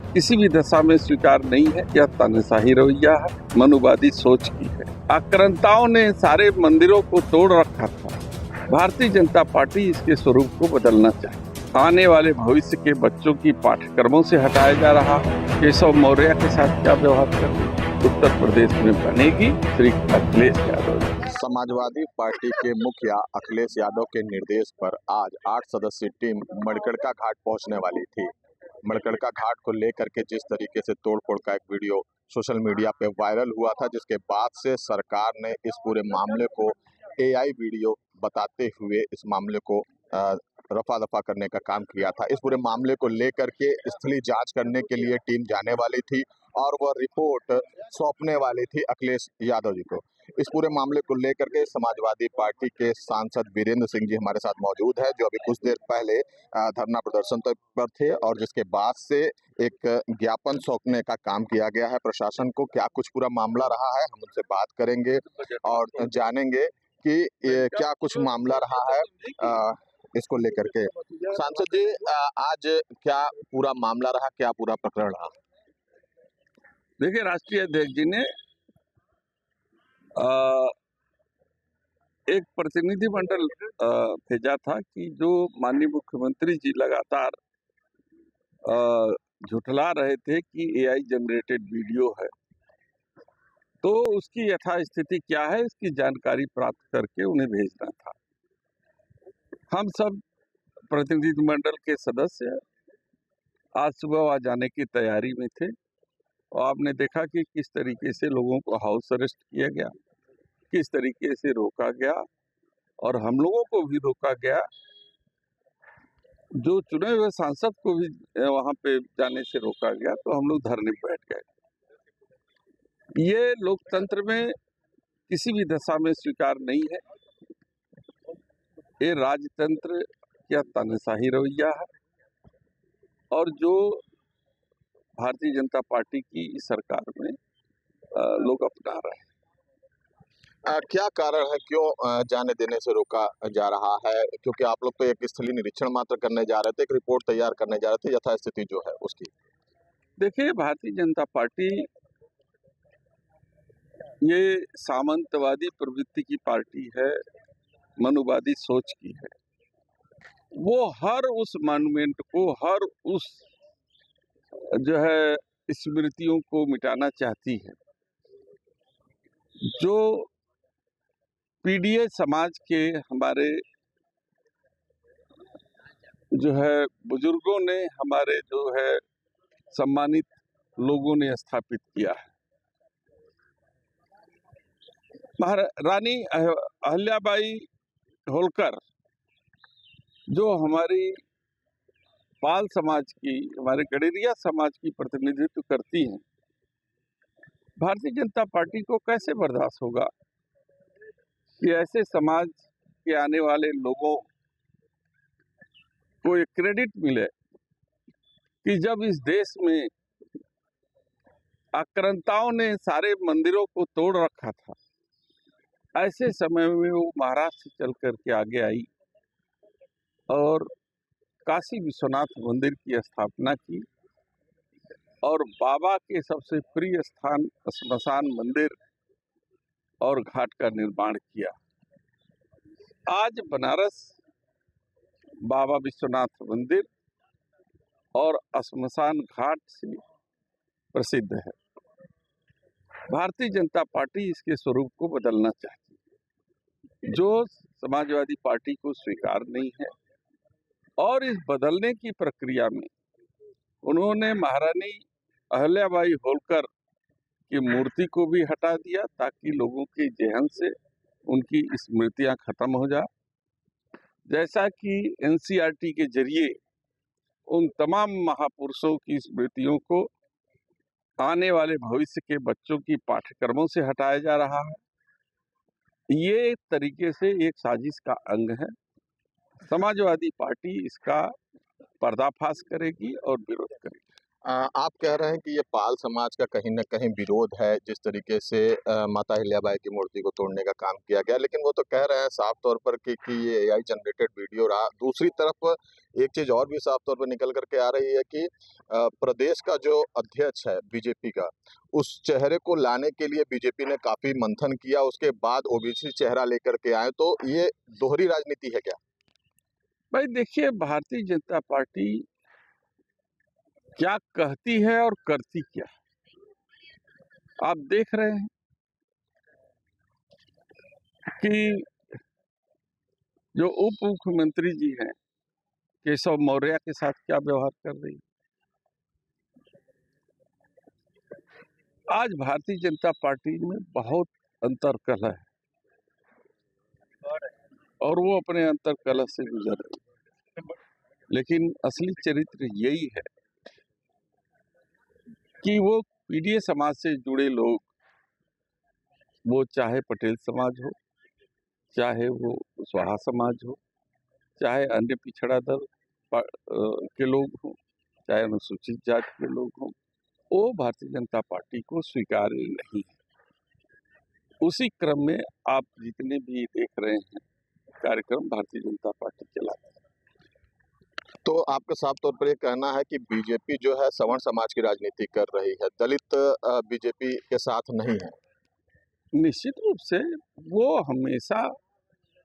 किसी भी दशा में स्वीकार नहीं है। यह तानाशाही रवैया है, मनुवादी सोच की है। आक्रांताओं ने सारे मंदिरों को तोड़ रखा था। भारतीय जनता पार्टी इसके स्वरूप को बदलना चाहती है। आने वाले भविष्य के बच्चों की पाठ्यक्रमों से हटाया जा रहा है। केशव मौर्य के साथ क्या व्यवहार कर उत्तर प्रदेश में बनेगी श्री अखिलेश यादव। समाजवादी पार्टी के मुखिया अखिलेश यादव के निर्देश पर आज 8 सदस्यीय टीम मणिकर्णिका घाट पहुंचने वाली थी। मणिकर्णिका घाट को लेकर के जिस तरीके से तोड़फोड़ का एक वीडियो सोशल मीडिया पे वायरल हुआ था, जिसके बाद से सरकार ने इस पूरे मामले को एआई वीडियो बताते हुए इस मामले को रफा दफा करने का काम किया था। इस पूरे मामले को लेकर के स्थलीय जांच करने के लिए टीम जाने वाली थी और वह रिपोर्ट सौंपने वाली थी अखिलेश यादव जी को। इस पूरे मामले को लेकर के समाजवादी पार्टी के सांसद वीरेंद्र सिंह जी हमारे साथ मौजूद है, जो अभी कुछ देर पहले धरना प्रदर्शन पर थे और जिसके बाद से एक ज्ञापन सौंपने का काम किया गया है प्रशासन को। क्या कुछ पूरा मामला रहा है, हम उनसे बात करेंगे और जानेंगे कि क्या कुछ मामला रहा है इसको लेकर के। सांसद जी, आज क्या पूरा मामला रहा, क्या पूरा प्रकरण रहा? देखिए, राष्ट्रीय अध्यक्ष जी ने एक प्रतिनिधिमंडल भेजा था कि जो माननीय मुख्यमंत्री जी लगातार झुठला रहे थे कि एआई जनरेटेड वीडियो है, तो उसकी यथास्थिति क्या है इसकी जानकारी प्राप्त करके उन्हें भेजना था। हम सब प्रतिनिधिमंडल के सदस्य आज सुबह वहाँ जाने की तैयारी में थे और आपने देखा कि किस तरीके से लोगों को हाउस अरेस्ट किया गया, किस तरीके से रोका गया और हम लोगों को भी रोका गया। जो चुने हुए सांसद को भी वहां पे जाने से रोका गया, तो हम लोग धरने पे बैठ गए। ये लोकतंत्र में किसी भी दशा में स्वीकार नहीं है। ये राजतंत्र या तानाशाही रवैया है और जो भारतीय जनता पार्टी की इस सरकार में लोग अपना रहे हैं। क्या कारण है, क्यों जाने देने से रोका जा रहा है? क्योंकि आप लोग तो एक स्थलीय निरीक्षण मात्र करने जा रहे थे, एक रिपोर्ट तैयार करने जा रहे थे यथास्थिति जो है उसकी। देखिए, भारतीय जनता पार्टी ये सामंतवादी प्रवृत्ति की पार्टी है, मनुवादी सोच की है। वो हर उस मॉन्यूमेंट को, हर उस जो है स्मृतियों को मिटाना चाहती है जो पीडीए समाज के हमारे जो है बुजुर्गों ने, हमारे जो है सम्मानित लोगों ने स्थापित किया है। रानी अहिल्याबाई होलकर जो हमारी पाल समाज की, हमारे गडेरिया समाज की प्रतिनिधित्व करती हैं, भारतीय जनता पार्टी को कैसे बर्दाश्त होगा कि ऐसे समाज के आने वाले लोगों को एक क्रेडिट मिले कि जब इस देश में आक्रांताओं ने सारे मंदिरों को तोड़ रखा था, ऐसे समय में वो महाराष्ट्र से चल करके आगे आई और काशी विश्वनाथ मंदिर की स्थापना की और बाबा के सबसे प्रिय स्थान श्मशान मंदिर और घाट का निर्माण किया। आज बनारस बाबा विश्वनाथ मंदिर और श्मशान घाट से प्रसिद्ध है। भारतीय जनता पार्टी इसके स्वरूप को बदलना चाहती है, जो समाजवादी पार्टी को स्वीकार नहीं है। और इस बदलने की प्रक्रिया में उन्होंने महारानी अहिल्याबाई होलकर की मूर्ति को भी हटा दिया ताकि लोगों के जेहन से उनकी स्मृतियां खत्म हो जाए। जैसा कि एनसीईआरटी के जरिए उन तमाम महापुरुषों की स्मृतियों को आने वाले भविष्य के बच्चों की पाठ्यक्रमों से हटाया जा रहा है, ये एक तरीके से एक साजिश का अंग है। समाजवादी पार्टी इसका पर्दाफाश करेगी और विरोध करेगी। आप कह रहे हैं कि ये पाल समाज का कहीं न कहीं विरोध है, जिस तरीके से माता अहिल्याबाई की मूर्ति को तोड़ने का काम किया गया। लेकिन वो तो कह रहे हैं साफ तौर पर कि ये एआई जनरेटेड वीडियो रहा। दूसरी तरफ एक चीज़ और भी साफ तौर पर निकल कर के आ रही है कि प्रदेश का जो अध्यक्ष है बीजेपी का, उस चेहरे को लाने के लिए बीजेपी ने काफ़ी मंथन किया, उसके बाद ओबीसी चेहरा लेकर के आए। तो ये दोहरी राजनीति है क्या? भाई देखिए, भारतीय जनता पार्टी क्या कहती है और करती क्या आप देख रहे हैं कि जो उप मुख्यमंत्री जी हैं केशव मौर्य के साथ क्या व्यवहार कर रही है। आज भारतीय जनता पार्टी में बहुत अंतर्कलह है और वो अपने अंतर्कलह से गुजर रही है। लेकिन असली चरित्र यही है कि वो पीडीए समाज से जुड़े लोग, वो चाहे पटेल समाज हो, चाहे वो कुशवाहा समाज हो, चाहे अन्य पिछड़ा दल के लोग हों, चाहे अनुसूचित जाति के लोग हों, वो भारतीय जनता पार्टी को स्वीकार्य नहीं है। उसी क्रम में आप जितने भी देख रहे हैं कार्यक्रम भारतीय जनता पार्टी चलाती है। तो आपका साफ तौर पर ये कहना है कि बीजेपी जो है सवर्ण समाज की राजनीति कर रही है, दलित बीजेपी के साथ नहीं है। निश्चित रूप से वो हमेशा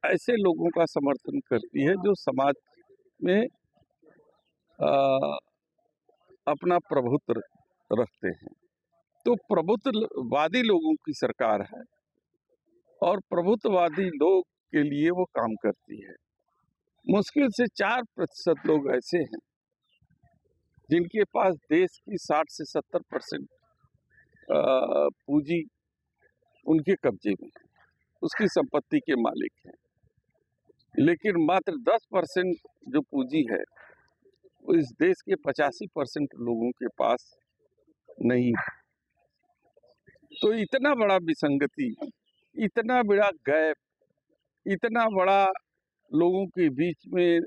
ऐसे लोगों का समर्थन करती है जो समाज में अपना प्रभुत्व रखते हैं। तो प्रभुत्ववादी लोगों की सरकार है और प्रभुत्ववादी लोग के लिए वो काम करती है। मुश्किल से 4% लोग ऐसे हैं जिनके पास देश की 60 से 70% पूंजी उनके कब्जे में है, उसकी संपत्ति के मालिक हैं। लेकिन मात्र 10% जो पूंजी है वो इस देश के 85% लोगों के पास नहीं है। तो इतना बड़ा विसंगति, इतना बड़ा गैप, इतना बड़ा लोगों के बीच में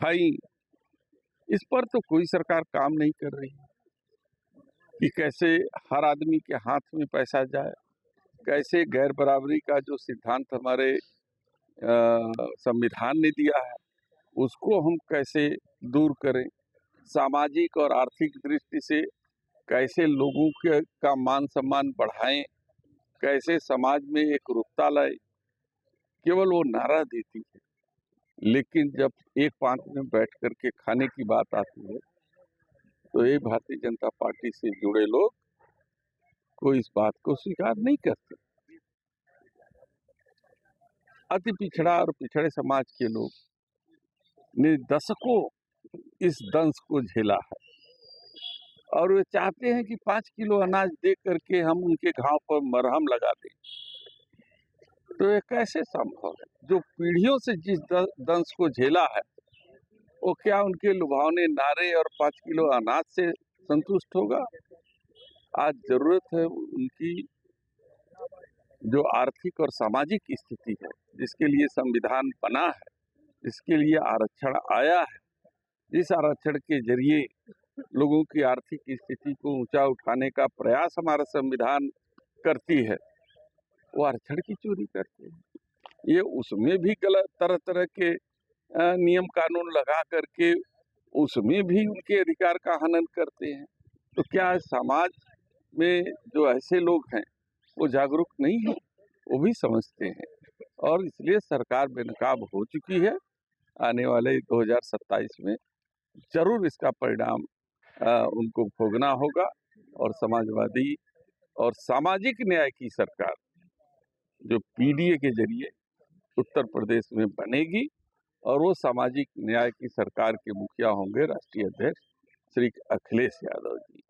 खाई, इस पर तो कोई सरकार काम नहीं कर रही कि कैसे हर आदमी के हाथ में पैसा जाए, कैसे गैर बराबरी का जो सिद्धांत हमारे संविधान ने दिया है उसको हम कैसे दूर करें, सामाजिक और आर्थिक दृष्टि से कैसे लोगों के का मान सम्मान बढ़ाएं, कैसे समाज में एकरूपता लाए। केवल वो नारा देती है, लेकिन जब एक पांत में बैठ करके खाने की बात आती है तो ये भारतीय जनता पार्टी से जुड़े लोग कोई इस बात को स्वीकार नहीं करते। अति पिछड़ा और पिछड़े समाज के लोग ने दशकों इस दंश को झेला है और वे चाहते हैं कि 5 किलो अनाज दे करके हम उनके घाव पर मरहम लगा दें। तो ये कैसे संभव है? जो पीढ़ियों से जिस दंश को झेला है वो क्या उनके लुभावने नारे और 5 किलो अनाज से संतुष्ट होगा? आज जरूरत है उनकी जो आर्थिक और सामाजिक स्थिति है, जिसके लिए संविधान बना है, जिसके लिए आरक्षण आया है, जिस आरक्षण के जरिए लोगों की आर्थिक स्थिति को ऊंचा उठाने का प्रयास हमारा संविधान करती है, वो आरक्षण की चोरी करते हैं। ये उसमें भी गलत तरह तरह के नियम कानून लगा करके उसमें भी उनके अधिकार का हनन करते हैं। तो क्या समाज में जो ऐसे लोग हैं वो जागरूक नहीं है? वो भी समझते हैं और इसलिए सरकार बेनकाब हो चुकी है। आने वाले 2027 में जरूर इसका परिणाम उनको भोगना होगा और समाजवादी और सामाजिक न्याय की सरकार जो पीडीए के जरिए उत्तर प्रदेश में बनेगी और वो सामाजिक न्याय की सरकार के मुखिया होंगे राष्ट्रीय अध्यक्ष श्री अखिलेश यादव जी।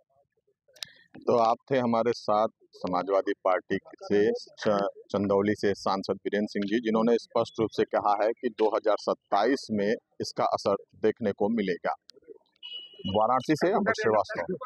तो आप थे हमारे साथ समाजवादी पार्टी से चंदौली से सांसद वीरेंद्र सिंह जी, जिन्होंने स्पष्ट रूप से कहा है कि 2027 में इसका असर देखने को मिलेगा। वाराणसी से अमर श्रीवास्तव।